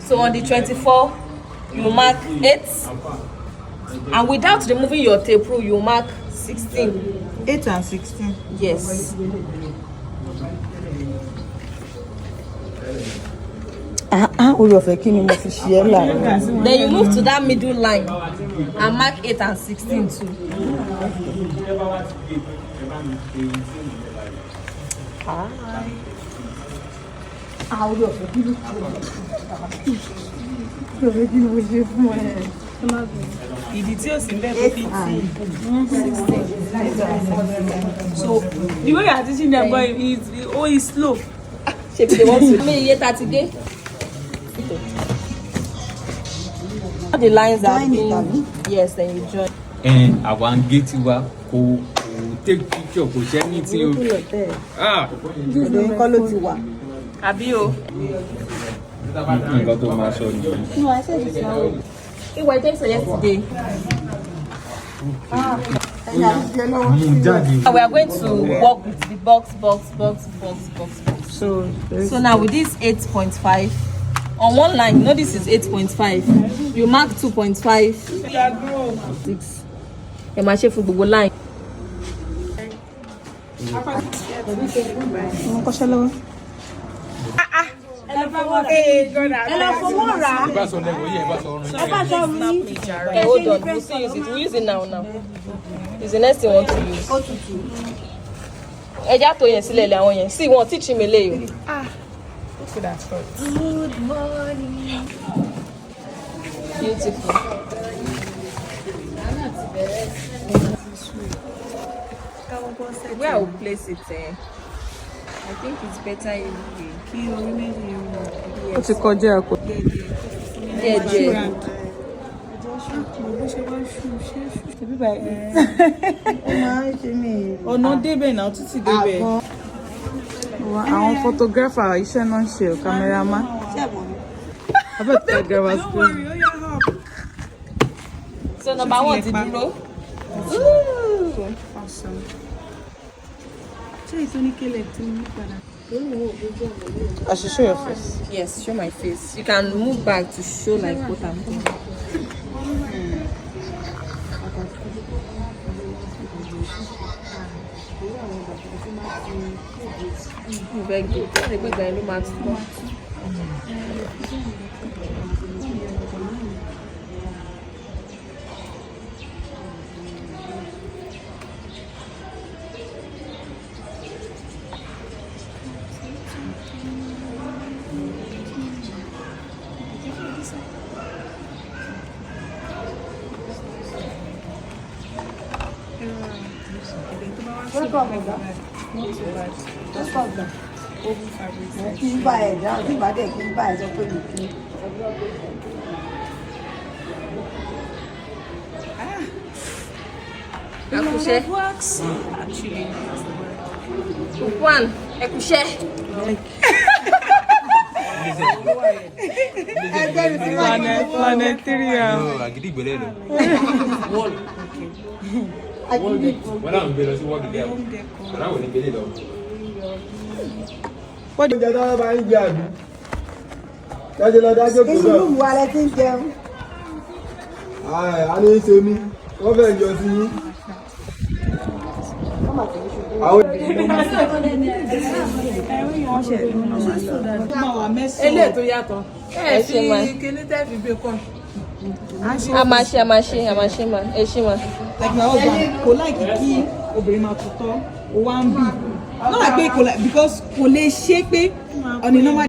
So on the 24, you mark 8. And without removing your tape rule, you mark 16. 8 and 16. Yes. Then you move to that middle line and mark 8 and 16 too. So the way you are teaching them boy is slow. They want to me 30 day. The lines are being, yes, then you join. And I want get you up, go take picture, go send me to you. Ah, This is color to what? Abio. no, No, I said it's now. It was yesterday. We are going to work with the box. So now with this 8.5 on one line, you know this is 8.5. You mark 2.5. 6. You mark for the line. Hold on, we'll still use it. We'll use it now. It's the next thing we want to use. See, won't teach him a lay. Look at that shot. Good morning. Beautiful. Where I will place it, I think it's better if What's it called? yeah. Oh no, débẹ̀ now títí débẹ̀. Àwọn photographer iṣẹ́ náà ń ṣe cameraman. Abẹ́ photographer school. So number 1 ti dúró. Awesome. I should show your face. Yes, show my face. You can move back to show like what I'm doing. Very good. Accouché. Actually, One. Accouché. Planetarium. no, I get it better. What do you like my husband, kò like kí obìnrin máa tutọ́, ó wá ń bì. Not like pé kò like because kò lè ṣe pé on a normal